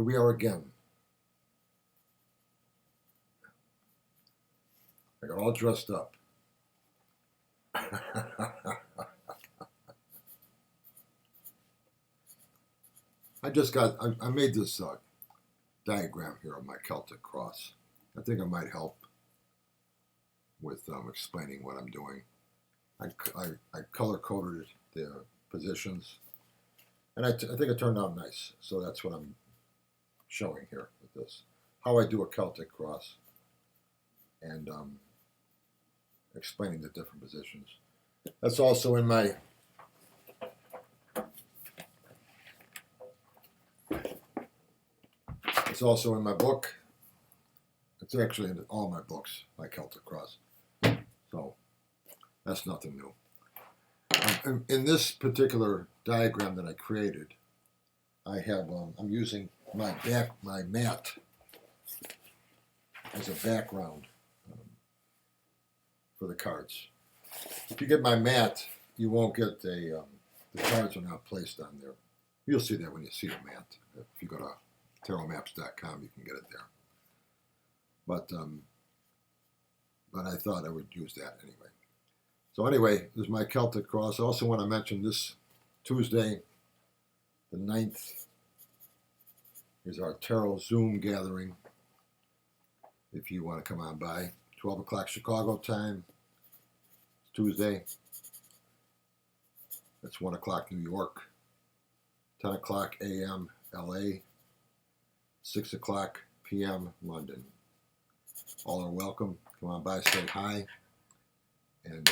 we are again. I got all dressed up. I made this diagram here of my Celtic Cross. I think it might help with explaining what I'm doing. I color-coded the positions, and I think it turned out nice. So that's what I'm showing here with this. How I do a Celtic Cross, and explaining the different positions. That's also in my book. It's actually in all my books, my Celtic Cross. So that's nothing new. In this particular diagram that I created, I have I'm using my mat as a background for the cards. If you get my mat, you won't get the cards are not placed on there. You'll see that when you see the mat. If you go to tarotmaps.com, you can get it there. But I thought I would use that anyway. So anyway, this is my Celtic Cross. I also want to mention this Tuesday, the 9th, is our Tarot Zoom gathering. If you want to come on by, 12 o'clock Chicago time, Tuesday. That's 1 o'clock New York, 10 o'clock a.m. LA, 6 o'clock p.m. London. All are welcome. Come on by, say hi, and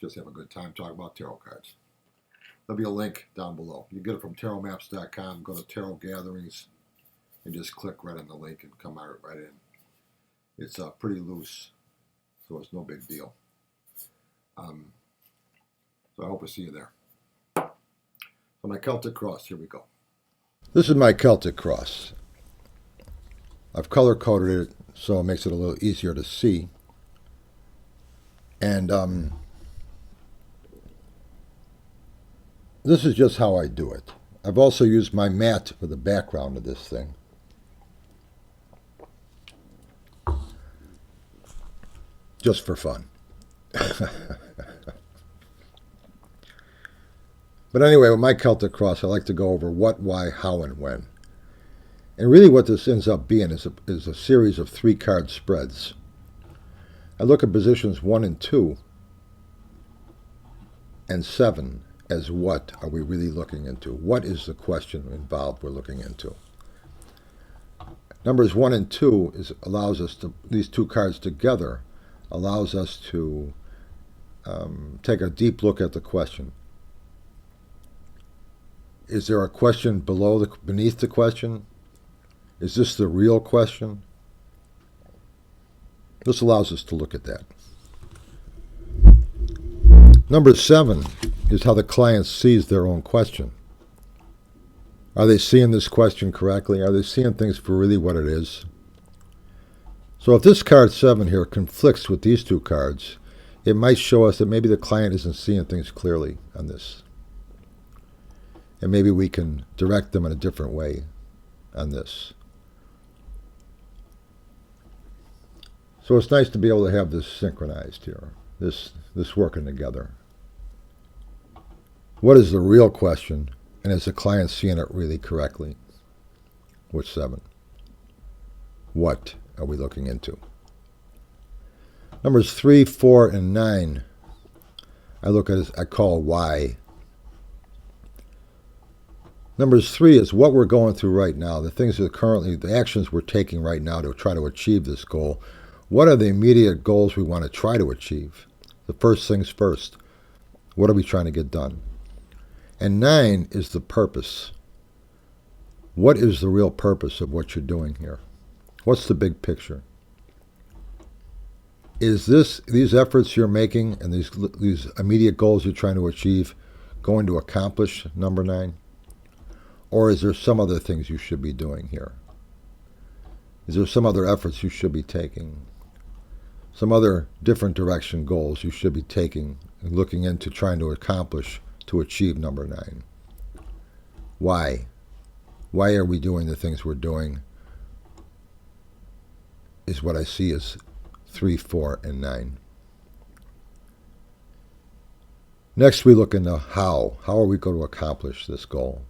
just have a good time talking about tarot cards. There'll be a link down below. You get it from tarotmaps.com, go to Tarot Gatherings, and just click right on the link and come right in. It's pretty loose, so it's no big deal. So I hope to see you there. So my Celtic Cross, here we go. This is my Celtic Cross. I've color-coded it so it makes it a little easier to see. And this is just how I do it. I've also used my mat for the background of this thing. Just for fun. But anyway, with my Celtic Cross, I like to go over what, why, how, and when. And really what this ends up being is a series of 3-card spreads. I look at positions 1 and 2 and 7 as what are we really looking into? What is the question involved we're looking into? Numbers 1 and 2 allows us to, these 2 cards together, allows us to take a deep look at the question. Is there a question beneath the question? Is this the real question? This allows us to look at that. Number 7 is how the client sees their own question. Are they seeing this question correctly? Are they seeing things for really what it is? So if this card 7 here conflicts with these 2 cards, it might show us that maybe the client isn't seeing things clearly on this. And maybe we can direct them in a different way on this. So it's nice to be able to have this synchronized here, this working together. What is the real question, and is the client seeing it really correctly? With 7. What are we looking into? Numbers 3, 4, and 9, I call why. Numbers 3 is what we're going through right now, the actions we're taking right now to try to achieve this goal. What are the immediate goals we want to try to achieve? The first things first. What are we trying to get done? And 9 is the purpose. What is the real purpose of what you're doing here? What's the big picture? Is these efforts you're making and these immediate goals you're trying to achieve going to accomplish number 9? Or is there some other things you should be doing here? Is there some other efforts you should be taking? Some other different direction goals you should be taking and looking into trying to accomplish to achieve number 9? Why? why are we doing the things we're doing, is what I see as 3, 4, and 9. Next, we look into how. How are we going to accomplish this goal?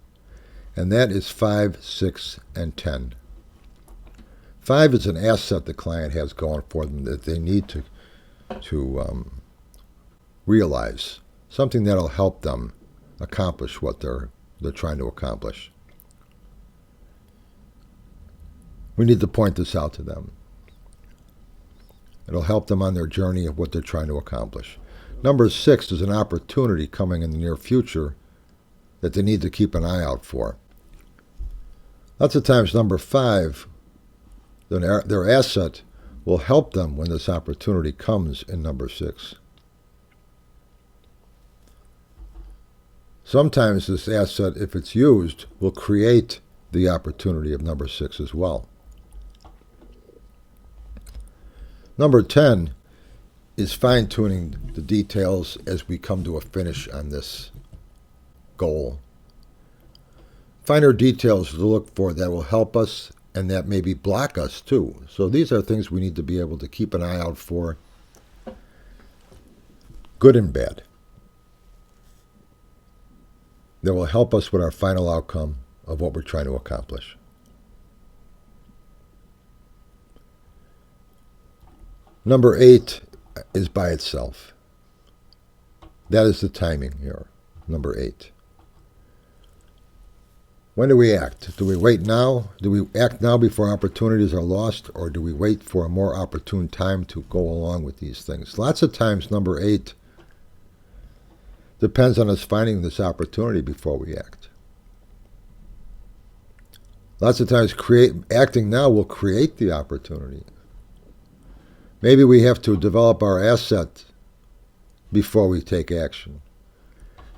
And that is 5, 6, and 10. 5 is an asset the client has going for them that they need to realize, something that'll help them accomplish what they're trying to accomplish. We need to point this out to them. It'll help them on their journey of what they're trying to accomplish. Number 6 is an opportunity coming in the near future that they need to keep an eye out for. Lots of times, number 5, their asset will help them when this opportunity comes in number 6. Sometimes this asset, if it's used, will create the opportunity of number 6 as well. Number 10 is fine-tuning the details as we come to a finish on this goal. Finer details to look for that will help us and that maybe block us too. So these are things we need to be able to keep an eye out for, good and bad. That will help us with our final outcome of what we're trying to accomplish. Number 8 is by itself. That is the timing here, number 8. When do we act? Do we wait now? Do we act now before opportunities are lost, or do we wait for a more opportune time to go along with these things? Lots of times, number 8 depends on us finding this opportunity before we act. Lots of times, acting now will create the opportunity. Maybe we have to develop our asset before we take action.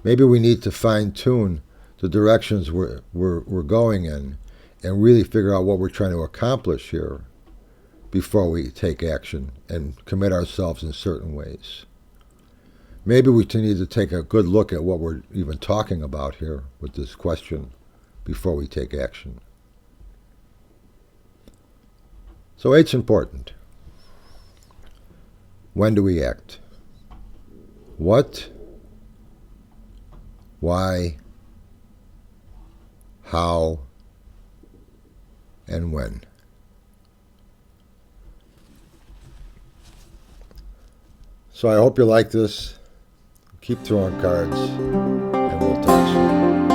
Maybe we need to fine-tune the directions we're going in and really figure out what we're trying to accomplish here before we take action and commit ourselves in certain ways. Maybe we need to take a good look at what we're even talking about here with this question before we take action. So 8's important. When do we act? What? Why? How? And when? So I hope you like this. Keep throwing cards, and we'll talk soon.